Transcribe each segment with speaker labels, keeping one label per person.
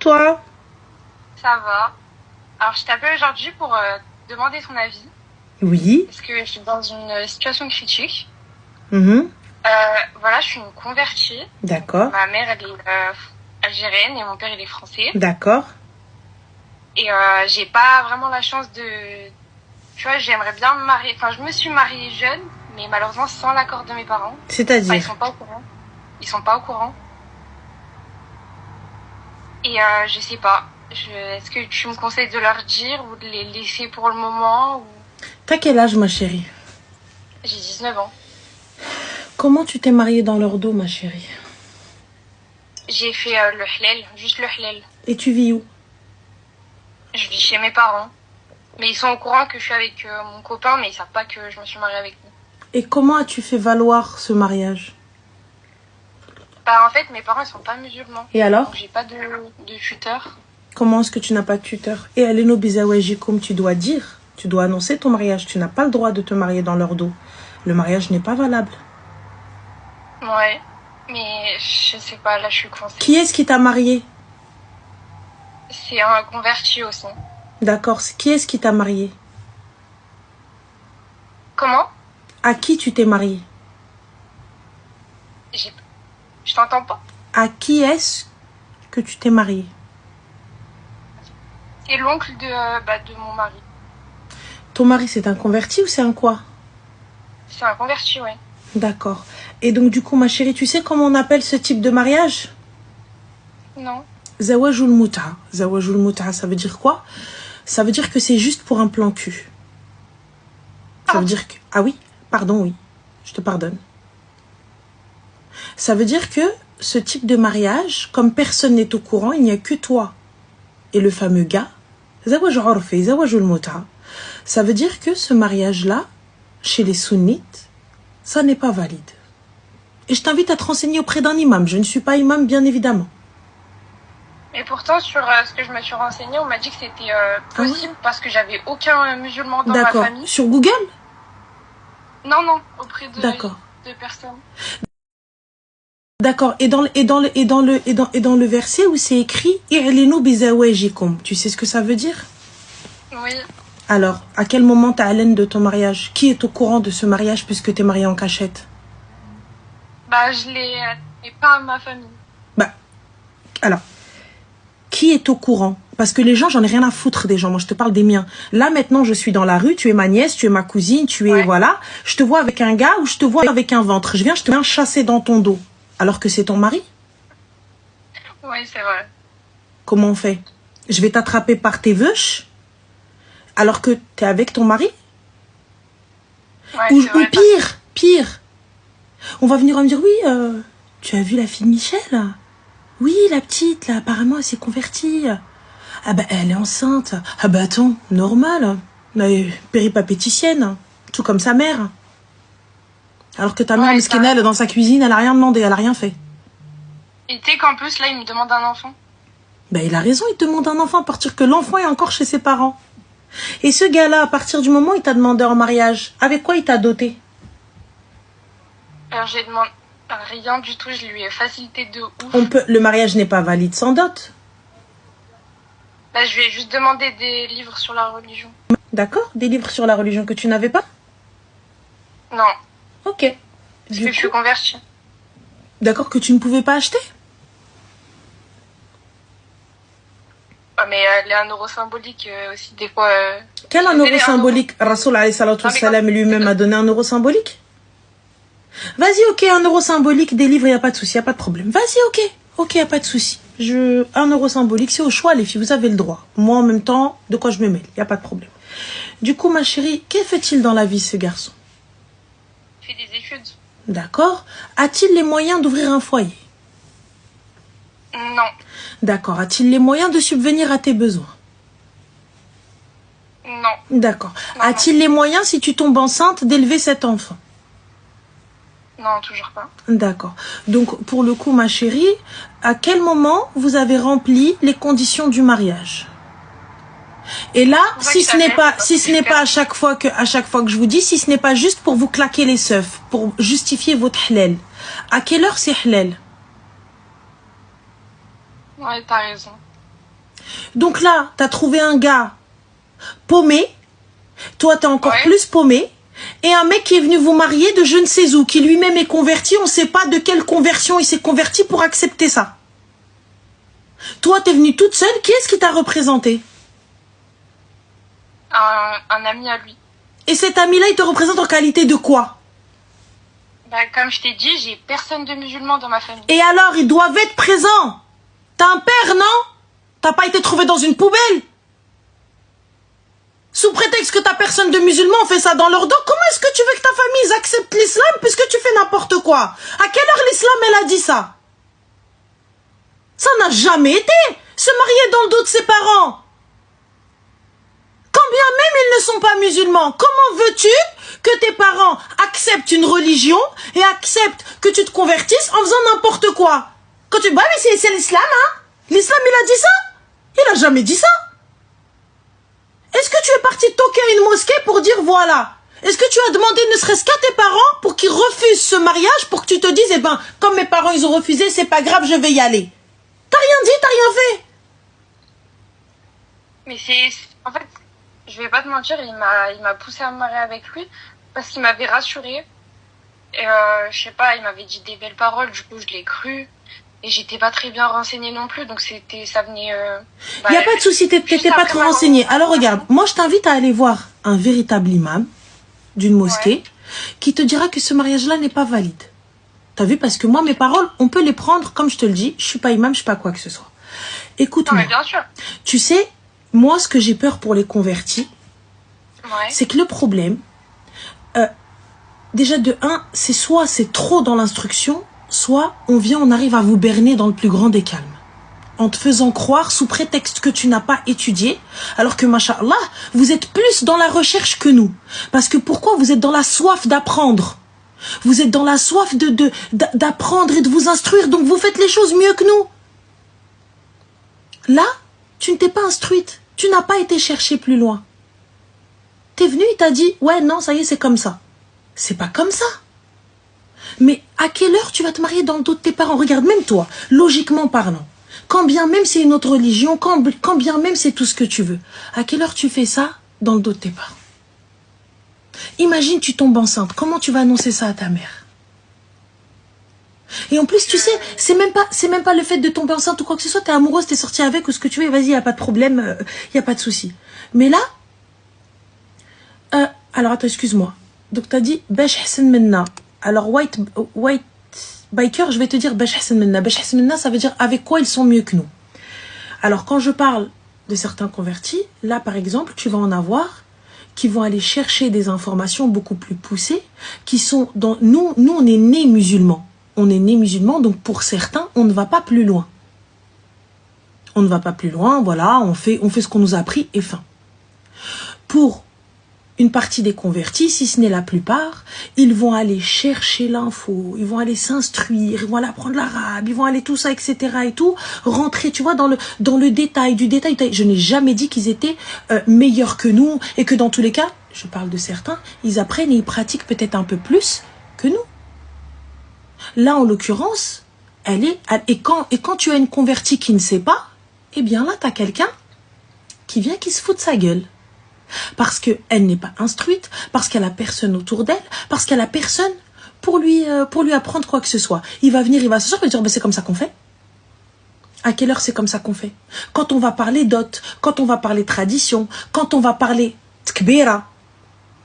Speaker 1: Toi?
Speaker 2: Ça va. Alors, je t'appelle aujourd'hui pour demander ton avis,
Speaker 1: Oui.
Speaker 2: parce que je suis dans une situation critique.
Speaker 1: Mhm.
Speaker 2: Voilà, je suis une convertie.
Speaker 1: D'accord.
Speaker 2: Ma mère, elle est algérienne et mon père, il est français.
Speaker 1: D'accord.
Speaker 2: Et j'ai pas vraiment la chance de... Tu vois, j'aimerais bien me marier... Enfin, je me suis mariée jeune, mais malheureusement sans l'accord de mes parents. Enfin, ils
Speaker 1: C'est-à-dire?
Speaker 2: sont pas au courant. Ils sont pas au courant. Et je sais pas. Est-ce que tu me conseilles de leur dire ou de les laisser pour le moment ou...
Speaker 1: T'as quel âge, ma chérie?
Speaker 2: J'ai 19 ans.
Speaker 1: Comment tu t'es mariée dans leur dos, ma chérie?
Speaker 2: J'ai fait le halal, juste le halal.
Speaker 1: Et tu vis où?
Speaker 2: Je vis chez mes parents. Mais ils sont au courant que je suis avec mon copain, mais ils savent pas que je me suis mariée avec lui.
Speaker 1: Et comment as-tu fait valoir ce mariage?
Speaker 2: Bah en fait, mes parents, ils sont pas musulmans.
Speaker 1: Et alors?
Speaker 2: Donc j'ai pas de tuteur.
Speaker 1: Comment est-ce que tu n'as pas de tuteur? Et Aleno Bizawaji, comme tu dois dire, tu dois annoncer ton mariage. Tu n'as pas le droit de te marier dans leur dos. Le mariage n'est pas valable.
Speaker 2: Ouais. Mais je sais pas, là je suis coincée.
Speaker 1: Qui est-ce qui t'a marié?
Speaker 2: C'est un converti aussi.
Speaker 1: D'accord. Qui est-ce qui t'a marié?
Speaker 2: Comment?
Speaker 1: À qui tu t'es marié?
Speaker 2: Je t'entends pas.
Speaker 1: À qui est-ce que tu t'es marié?
Speaker 2: C'est l'oncle de mon mari.
Speaker 1: Ton mari, c'est un converti ou c'est un quoi?
Speaker 2: C'est un converti, ouais.
Speaker 1: D'accord. Et donc, du coup, ma chérie, tu sais comment on appelle ce type de mariage?
Speaker 2: Non.
Speaker 1: Zawajul Muta. Zawajul Muta, ça veut dire quoi? Ça veut dire que c'est juste pour un plan cul. Ça veut dire que... Ah oui? Pardon, oui. Je te pardonne. Ça veut dire que ce type de mariage, comme personne n'est au courant, il n'y a que toi et le fameux gars. Zawajul Urfi, Zawajul Muta. Ça veut dire que ce mariage-là, chez les sunnites, ça n'est pas valide. Et je t'invite à te renseigner auprès d'un imam. Je ne suis pas imam, bien évidemment.
Speaker 2: Mais pourtant, sur ce que je me suis renseignée, on m'a dit que c'était possible parce que j'avais aucun musulman dans ma
Speaker 1: D'accord.
Speaker 2: famille.
Speaker 1: Sur Google?
Speaker 2: Non, non, auprès de personnes.
Speaker 1: D'accord. Et dans le verset où c'est écrit I'linu bizawajikum, tu sais ce que ça veut dire?
Speaker 2: Oui.
Speaker 1: Alors, à quel moment t'as haleine de ton mariage? Qui est au courant de ce mariage puisque t'es mariée en cachette?
Speaker 2: Bah, je l'ai pas à ma famille.
Speaker 1: Bah, alors, qui est au courant? Parce que les gens, j'en ai rien à foutre des gens. Moi, je te parle des miens. Là, maintenant, je suis dans la rue. Tu es ma nièce, tu es ma cousine, tu es... Voilà. Je te vois avec un gars ou je te vois avec un ventre. Je te viens chasser dans ton dos. Alors que c'est ton mari.
Speaker 2: Oui, c'est vrai.
Speaker 1: Comment on fait? Je vais t'attraper par tes veuches alors que tu es avec ton mari?
Speaker 2: Ouais,
Speaker 1: Ou pire. On va venir me dire, oui, tu as vu la fille de Michel? Oui, la petite, là, apparemment, elle s'est convertie. Ah bah, elle est enceinte. Ah bah, attends, normal. Péripapéticienne. Tout comme sa mère. Alors que ta mère, mesquina, elle est dans sa cuisine, elle a rien demandé, elle a rien fait.
Speaker 2: Et tu sais qu'en plus, là, il me demande un enfant.
Speaker 1: Ben, il a raison, il te demande un enfant à partir que l'enfant est encore chez ses parents. Et ce gars-là, à partir du moment où il t'a demandé en mariage, avec quoi il t'a doté?
Speaker 2: Alors, j'ai demandé rien du tout, je lui ai facilité de ouf.
Speaker 1: Le mariage n'est pas valide sans dot.
Speaker 2: Là, je lui ai juste demandé des livres sur la religion.
Speaker 1: D'accord, des livres sur la religion que tu n'avais pas?
Speaker 2: Non.
Speaker 1: Ok.
Speaker 2: Parce que je suis convertie.
Speaker 1: D'accord, que tu ne pouvais pas acheter?
Speaker 2: Ah, mais les 1 euro symbolique aussi, des fois...
Speaker 1: Quel 1 euro symbolique? Rasoul alayhi salatu wassalam lui-même a donné 1 euro symbolique? Vas-y, ok, 1 euro symbolique, des livres, il n'y a pas de souci, il n'y a pas de problème. Vas-y, ok. Ok, il n'y a pas de souci. 1 euro symbolique, c'est au choix, les filles, vous avez le droit. Moi, en même temps, de quoi je me mêle? Il n'y a pas de problème. Du coup, ma chérie, que fait-il dans la vie, ce garçon?
Speaker 2: Il fait des études.
Speaker 1: D'accord. A-t-il les moyens d'ouvrir un foyer?
Speaker 2: Non.
Speaker 1: D'accord. A-t-il les moyens de subvenir à tes besoins?
Speaker 2: Non.
Speaker 1: D'accord. A-t-il les moyens, si tu tombes enceinte, d'élever cet enfant?
Speaker 2: Non, toujours pas.
Speaker 1: D'accord. Donc, pour le coup, ma chérie, à quel moment vous avez rempli les conditions du mariage? Et là, si ce n'est pas à chaque fois que je vous dis, si ce n'est pas juste pour vous claquer les seufs, pour justifier votre halal. À quelle heure c'est halal?
Speaker 2: Ouais, t'as raison.
Speaker 1: Donc là, tu as trouvé un gars paumé. Toi, tu es encore plus paumé. Et un mec qui est venu vous marier de je ne sais où, qui lui-même est converti. On ne sait pas de quelle conversion il s'est converti pour accepter ça. Toi, tu es venue toute seule. Qui est-ce qui t'a représenté?
Speaker 2: Un ami à lui.
Speaker 1: Et cet ami-là, il te représente en qualité de quoi?
Speaker 2: Comme je t'ai dit, j'ai personne de musulman dans ma famille.
Speaker 1: Et alors, ils doivent être présents. T'as un père, non? T'as pas été trouvé dans une poubelle? Sous prétexte que t'as personne de musulman, on fait ça dans leur dos. Comment est-ce que tu veux que ta famille accepte l'islam puisque tu fais n'importe quoi? À quelle heure l'islam, elle a dit ça? Ça n'a jamais été. Se marier dans le dos de ses parents. Quand bien même ils ne sont pas musulmans, comment veux-tu que tes parents acceptent une religion et acceptent que tu te convertisses en faisant n'importe quoi? Quand tu... Bah mais c'est l'islam, hein? L'islam, il a dit ça? Il a jamais dit ça. Est-ce que tu es parti toquer à une mosquée pour dire voilà? Est-ce que tu as demandé ne serait-ce qu'à tes parents pour qu'ils refusent ce mariage, pour que tu te dises, eh ben, comme mes parents ils ont refusé, c'est pas grave, je vais y aller? T'as rien dit, t'as rien fait.
Speaker 2: Mais c'est... En fait, je vais pas te mentir, il m'a poussé à me marier avec lui parce qu'il m'avait rassurée. Et je sais pas, il m'avait dit des belles paroles, du coup je l'ai cru. Et j'étais pas très bien renseignée non plus, donc ça venait...
Speaker 1: Il n'y a pas de souci, t'étais pas trop renseignée. Alors regarde, moi je t'invite à aller voir un véritable imam d'une mosquée qui te dira que ce mariage-là n'est pas valide. T'as vu? Parce que moi, mes paroles, on peut les prendre, comme je te le dis, je suis pas imam, je suis pas quoi que ce soit. Écoute-moi.
Speaker 2: Bien sûr.
Speaker 1: Tu sais, moi ce que j'ai peur pour les convertis, c'est que le problème, déjà de un, c'est soit c'est trop dans l'instruction, soit on arrive à vous berner dans le plus grand des calmes. En te faisant croire sous prétexte que tu n'as pas étudié, alors que, masha'Allah, vous êtes plus dans la recherche que nous. Parce que pourquoi? Vous êtes dans la soif d'apprendre. Vous êtes dans la soif d'apprendre et de vous instruire, donc vous faites les choses mieux que nous. Là, tu ne t'es pas instruite. Tu n'as pas été chercher plus loin. T'es venu, il t'a dit, ouais, non, ça y est, c'est comme ça. C'est pas comme ça. Mais à quelle heure tu vas te marier dans le dos de tes parents? Regarde, même toi, logiquement parlant, quand bien même c'est une autre religion, quand bien même c'est tout ce que tu veux, à quelle heure tu fais ça dans le dos de tes parents? Imagine, tu tombes enceinte, comment tu vas annoncer ça à ta mère? Et en plus, tu sais, c'est même pas le fait de tomber enceinte ou quoi que ce soit, t'es amoureuse, t'es sortie avec ou ce que tu veux, vas-y, y a pas de problème, y a pas de souci. Mais là, alors attends, excuse-moi. Donc t'as dit, Besh Hassan Menna. Alors, white biker, je vais te dire Besh Hassan Menna. Besh Hassan Menna, ça veut dire avec quoi ils sont mieux que nous. Alors, quand je parle de certains convertis, là, par exemple, tu vas en avoir qui vont aller chercher des informations beaucoup plus poussées, qui sont dans... Nous, on est nés musulmans. On est nés musulmans, donc pour certains, on ne va pas plus loin. On ne va pas plus loin, voilà, on fait ce qu'on nous a appris et fin. Pour une partie des convertis, si ce n'est la plupart, ils vont aller chercher l'info, ils vont aller s'instruire, ils vont aller apprendre l'arabe, ils vont aller tout ça, etc. et tout, rentrer, tu vois, dans le détail, du détail. Je n'ai jamais dit qu'ils étaient meilleurs que nous et que dans tous les cas, je parle de certains, ils apprennent et ils pratiquent peut-être un peu plus que nous. Là, en l'occurrence, et quand tu as une convertie qui ne sait pas, eh bien là, tu as quelqu'un qui vient qui se fout de sa gueule. Parce qu'elle n'est pas instruite, parce qu'elle a personne autour d'elle, parce qu'elle a personne pour lui apprendre quoi que ce soit. Il va venir, il va s'asseoir et dire, ben, c'est comme ça qu'on fait. À quelle heure c'est comme ça qu'on fait? Quand on va parler dot, quand on va parler tradition, quand on va parler tkbira.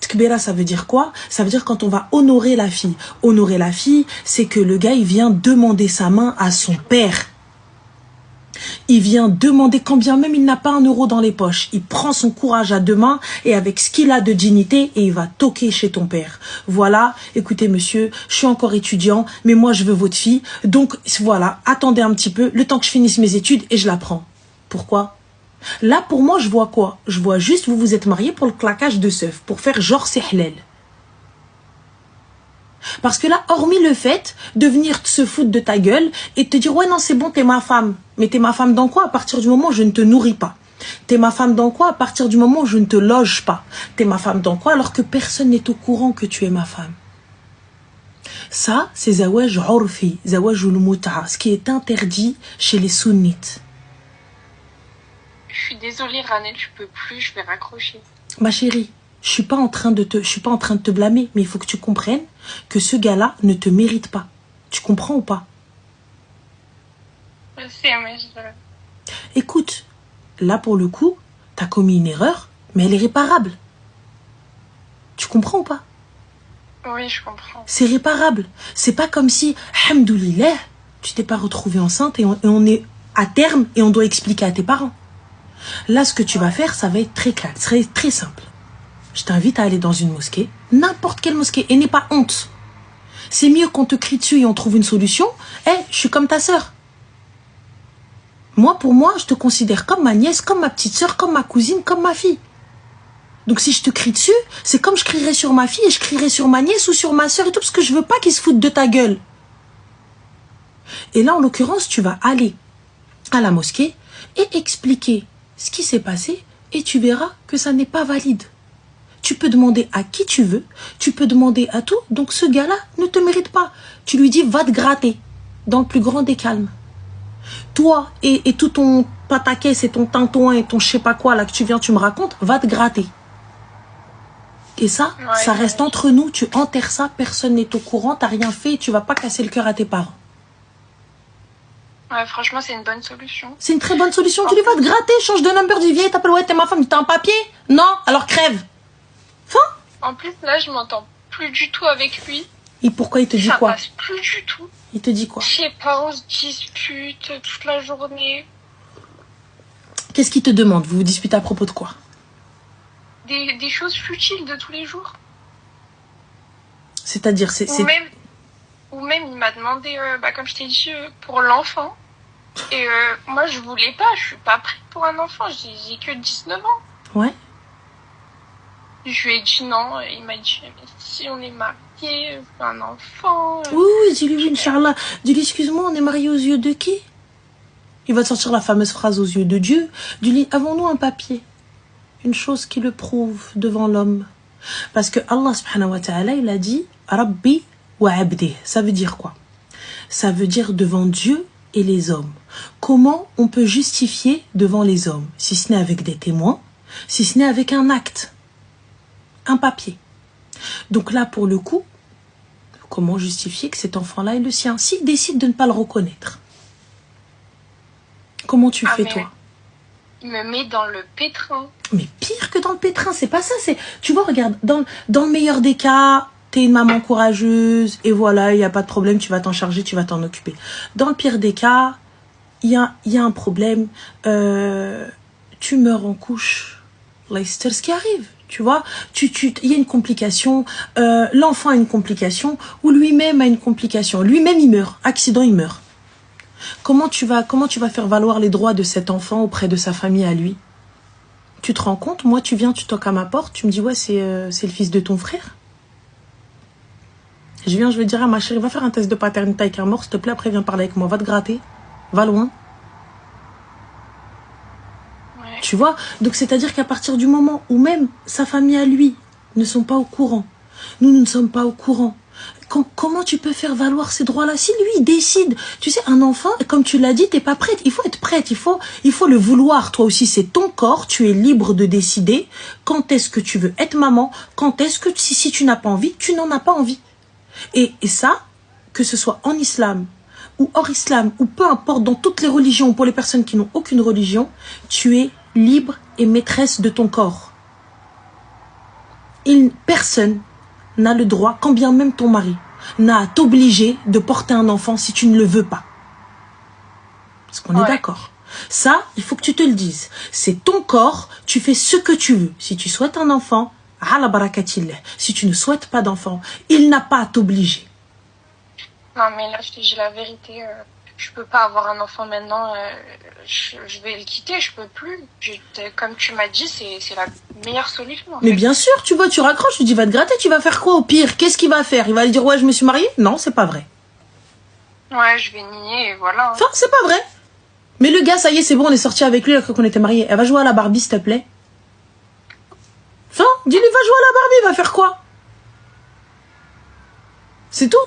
Speaker 1: Tkbira, ça veut dire quoi? Ça veut dire quand on va honorer la fille. Honorer la fille, c'est que le gars, il vient demander sa main à son père. Il vient demander, quand bien même il n'a pas 1 euro dans les poches, il prend son courage à 2 mains et avec ce qu'il a de dignité et il va toquer chez ton père. Voilà, écoutez monsieur, je suis encore étudiant, mais moi je veux votre fille, donc voilà, attendez un petit peu, le temps que je finisse mes études et je la prends. Pourquoi? Là pour moi je vois quoi? Je vois juste vous vous êtes mariés pour le claquage de seuf, pour faire genre c'est halal. Parce que là, hormis le fait de venir se foutre de ta gueule et te dire, ouais, non, c'est bon, t'es ma femme. Mais t'es ma femme dans quoi? À partir du moment où je ne te nourris pas. T'es ma femme dans quoi? À partir du moment où je ne te loge pas. T'es ma femme dans quoi? Alors que personne n'est au courant que tu es ma femme. Ça, c'est zawaj urfi, zawaj ul-mut'a, ce qui est interdit chez les sunnites.
Speaker 2: suis désolée, Ranel, je peux plus, je vais raccrocher.
Speaker 1: Ma chérie, je suis pas en train de te blâmer, mais il faut que tu comprennes que ce gars-là ne te mérite pas. Tu comprends ou pas?
Speaker 2: Je sais, mais
Speaker 1: Écoute, là pour le coup, t'as commis une erreur, mais elle est réparable. Tu comprends ou pas?
Speaker 2: Oui, je comprends.
Speaker 1: C'est réparable. C'est pas comme si, alhamdoulilah, tu t'es pas retrouvée enceinte et on est à terme et on doit expliquer à tes parents. Là, ce que tu vas faire, ça va être très clair, très, très simple. Je t'invite à aller dans une mosquée, n'importe quelle mosquée, et n'aie pas honte. C'est mieux qu'on te crie dessus et on trouve une solution. Je suis comme ta sœur. Moi, pour moi, je te considère comme ma nièce, comme ma petite sœur, comme ma cousine, comme ma fille. Donc si je te crie dessus, c'est comme je crierais sur ma fille et je crierais sur ma nièce ou sur ma sœur et tout, parce que je veux pas qu'ils se foutent de ta gueule. Et là, en l'occurrence, tu vas aller à la mosquée et expliquer ce qui s'est passé et tu verras que ça n'est pas valide. Tu peux demander à qui tu veux, tu peux demander à tout, donc ce gars-là ne te mérite pas. Tu lui dis, va te gratter, dans le plus grand des calmes. Toi et tout ton pataquès et ton tintouin et ton je sais pas quoi là que tu viens, tu me racontes, va te gratter. Et ça, ça reste entre nous, tu enterres ça, personne n'est au courant, t'as rien fait, tu vas pas casser le cœur à tes parents.
Speaker 2: Ouais, franchement, c'est une bonne solution.
Speaker 1: C'est une très bonne solution, tu lui vas te gratter, change de number du vieil, t'appelles, ouais, t'es ma femme, t'as un papier? Non, alors crève. Fin.
Speaker 2: En plus, là, je m'entends plus du tout avec lui.
Speaker 1: Et pourquoi il te dit quoi?
Speaker 2: Ça passe plus du tout.
Speaker 1: Il te dit quoi?
Speaker 2: Je sais pas, on se dispute toute la journée.
Speaker 1: Qu'est-ce qu'il te demande? Vous vous disputez à propos de quoi?
Speaker 2: Des choses futiles de tous les jours.
Speaker 1: C'est-à-dire,
Speaker 2: Ou même, il m'a demandé, comme je t'ai dit, pour l'enfant. Et moi, je voulais pas, je suis pas prête pour un enfant, j'ai que 19 ans.
Speaker 1: Ouais.
Speaker 2: Je lui ai dit non, il m'a dit, mais si on est mariés, je veux un enfant.
Speaker 1: Oui, dis-lui, oui, Inch'Allah. Dis-lui, excuse-moi, on est mariés aux yeux de qui? Il va te sortir la fameuse phrase aux yeux de Dieu. Dis-lui, avons-nous un papier? Une chose qui le prouve devant l'homme. Parce que Allah subhanahu wa ta'ala, il a dit, Rabbi wa abdi. Ça veut dire quoi? Ça veut dire devant Dieu et les hommes. Comment on peut justifier devant les hommes? Si ce n'est avec des témoins, si ce n'est avec un acte. Un papier. Donc là, pour le coup, comment justifier que cet enfant-là est le sien? S'il décide de ne pas le reconnaître, comment tu fais, toi?
Speaker 2: Il me met dans le pétrin.
Speaker 1: Mais pire que dans le pétrin, c'est pas ça. Tu vois, regarde, dans le meilleur des cas, t'es une maman courageuse, et voilà, il n'y a pas de problème, tu vas t'en charger, tu vas t'en occuper. Dans le pire des cas, il y a un problème, tu meurs en couche. C'est ce qui arrive. Tu vois, il y a une complication, l'enfant a une complication, ou lui-même a une complication. Lui-même, il meurt. Accident, il meurt. Comment tu vas faire valoir les droits de cet enfant auprès de sa famille à lui? Tu te rends compte? Moi, tu viens, tu toques à ma porte, tu me dis, ouais, c'est le fils de ton frère. Je vais dire à ma chérie, va faire un test de paternité avec un mort, s'il te plaît, après viens parler avec moi, va te gratter, va loin. Tu vois? Donc, c'est-à-dire qu'à partir du moment où même sa famille à lui ne sont pas au courant, nous ne sommes pas au courant, comment tu peux faire valoir ces droits-là? Si lui, il décide, tu sais, un enfant, comme tu l'as dit, t'es pas prête. Il faut être prête, il faut le vouloir. Toi aussi, c'est ton corps, tu es libre de décider quand est-ce que tu veux être maman, quand est-ce que, si tu n'as pas envie, tu n'en as pas envie. Et ça, que ce soit en islam, ou hors islam, ou peu importe, dans toutes les religions, pour les personnes qui n'ont aucune religion, tu es libre et maîtresse de ton corps. Personne n'a le droit, quand bien même ton mari, n'a à t'obliger de porter un enfant si tu ne le veux pas. Parce qu'on est d'accord. Ça, il faut que tu te le dises. C'est ton corps, tu fais ce que tu veux. Si tu souhaites un enfant, ala barakatillah. Si tu ne souhaites pas d'enfant, il n'a pas à t'obliger.
Speaker 2: Non, mais là, je te dis la vérité. Je peux pas avoir un enfant maintenant. Je vais le quitter, je peux plus. Comme tu m'as dit, c'est la meilleure solution.
Speaker 1: Mais bien sûr, tu vois, tu raccroches, tu dis va te gratter, tu vas faire quoi au pire? Qu'est-ce qu'il va faire? Il va lui dire ouais, je me suis mariée? Non, c'est pas vrai.
Speaker 2: Ouais, je vais nier et voilà.
Speaker 1: Enfin, c'est pas vrai. Mais le gars, ça y est, c'est bon, on est sorti avec lui quand on était mariés. Elle va jouer à la Barbie, s'il te plaît. Enfin, dis-lui, va jouer à la Barbie, il va faire quoi? C'est tout.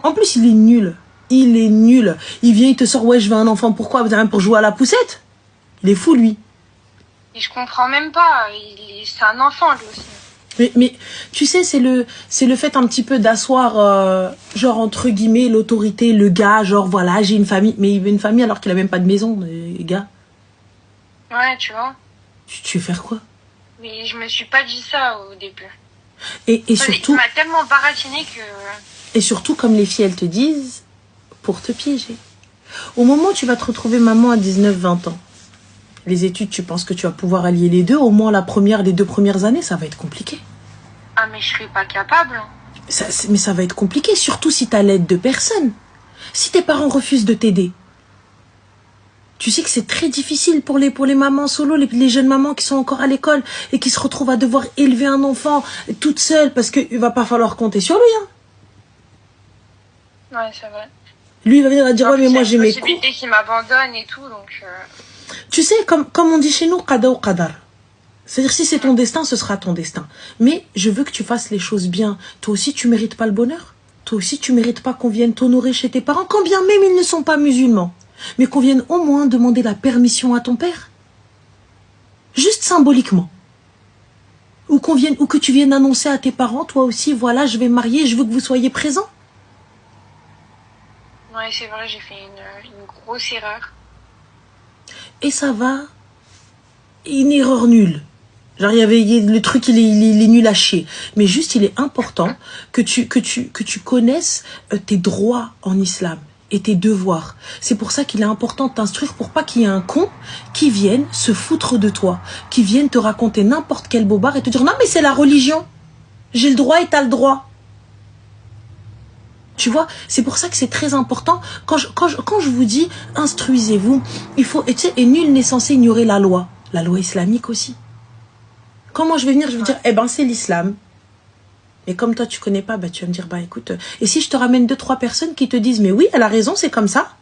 Speaker 1: En plus, il est nul. Il est nul. Il vient, il te sort, ouais, je veux un enfant. Pourquoi? Pour jouer à la poussette? Il est fou, lui.
Speaker 2: Et je comprends même pas. C'est un enfant, lui aussi.
Speaker 1: Mais tu sais, c'est le fait un petit peu d'asseoir, genre, entre guillemets, l'autorité, le gars, genre, voilà, j'ai une famille. Mais il veut une famille alors qu'il a même pas de maison, les gars.
Speaker 2: Ouais, tu vois.
Speaker 1: Tu veux faire quoi?
Speaker 2: Mais je me suis pas dit ça au début.
Speaker 1: Et surtout...
Speaker 2: Il m'a tellement baratiné que...
Speaker 1: Et surtout, comme les filles, elles te disent, pour te piéger. Au moment où tu vas te retrouver maman à 19-20 ans, les études, tu penses que tu vas pouvoir allier les deux? Au moins les 2 premières années, ça va être compliqué.
Speaker 2: Ah, mais je serais pas capable.
Speaker 1: Mais ça va être compliqué, surtout si tu as l'aide de personne. Si tes parents refusent de t'aider, tu sais que c'est très difficile pour les mamans solo, les jeunes mamans qui sont encore à l'école et qui se retrouvent à devoir élever un enfant toute seule parce qu'il va pas falloir compter sur lui. Hein.
Speaker 2: Ouais, c'est vrai.
Speaker 1: Lui, il va venir à dire, ouais, mais moi j'ai mes cours.
Speaker 2: Il y a une possibilité qu'il m'abandonne et tout, donc...
Speaker 1: Tu sais, comme on dit chez nous, qada ou qadar. C'est-à-dire, si c'est ton destin, ce sera ton destin. Mais je veux que tu fasses les choses bien. Toi aussi, tu mérites pas le bonheur. Toi aussi, tu mérites pas qu'on vienne t'honorer chez tes parents, quand bien même ils ne sont pas musulmans. Mais qu'on vienne au moins demander la permission à ton père. Juste symboliquement. Ou que tu viennes annoncer à tes parents, toi aussi, voilà, je vais me marier, je veux que vous soyez présents.
Speaker 2: Ouais, c'est vrai, j'ai fait une grosse erreur.
Speaker 1: Et ça va. Une erreur nulle. Genre, le truc, il est nul à chier. Mais juste, il est important que tu connaisses tes droits en islam et tes devoirs. C'est pour ça qu'il est important de t'instruire pour pas qu'il y ait un con qui vienne se foutre de toi, qui vienne te raconter n'importe quel bobard et te dire, non, mais c'est la religion. J'ai le droit et t'as le droit. Tu vois, c'est pour ça que c'est très important. Quand je vous dis, instruisez-vous, il faut, et nul n'est censé ignorer la loi islamique aussi. Comment je vais venir, je vais dire, eh ben, c'est l'islam. Mais comme toi, tu connais pas, bah, tu vas me dire, bah, écoute, et si je te ramène 2-3 personnes qui te disent, mais oui, elle a raison, c'est comme ça,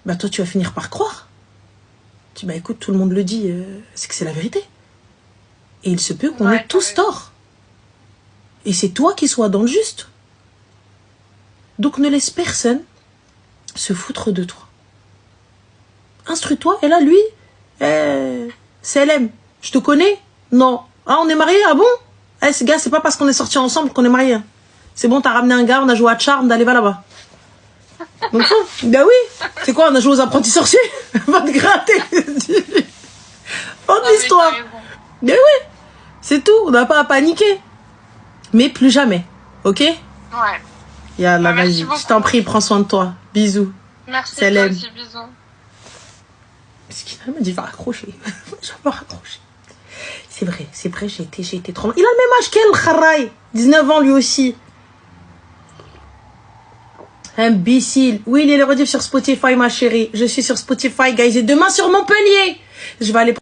Speaker 1: bah, toi, tu vas finir par croire. Tu dis, bah, écoute, tout le monde le dit, c'est que c'est la vérité. Et il se peut qu'on ait tous tort. Et c'est toi qui sois dans le juste. Donc, ne laisse personne se foutre de toi. Instruis-toi, et là, lui, c'est LM. Je te connais? Non. Ah, on est mariés? Ah bon? Eh, ce gars, c'est pas parce qu'on est sortis ensemble qu'on est mariés. C'est bon, t'as ramené un gars, on a joué à Charme, d'aller va là-bas. Donc ça, ben oui. C'est quoi, on a joué aux apprentis sorciers? Va te gratter. Fin de l'histoire. Ben oui. C'est tout, on n'a pas à paniquer. Mais plus jamais. Ok?
Speaker 2: Ouais.
Speaker 1: Yallah, vas-y. Je t'en prie, prends soin de toi. Bisous.
Speaker 2: Merci,
Speaker 1: toi
Speaker 2: aussi, bisous.
Speaker 1: Parce qu'il m'a dit, va raccrocher. Je vais pas raccrocher. C'est vrai, j'ai été trop... Il a le même âge qu'elle, Kharay. 19 ans, lui aussi. Imbécile. Oui, il est le rediff sur Spotify, ma chérie. Je suis sur Spotify, guys. Et demain sur Montpellier. Je vais aller...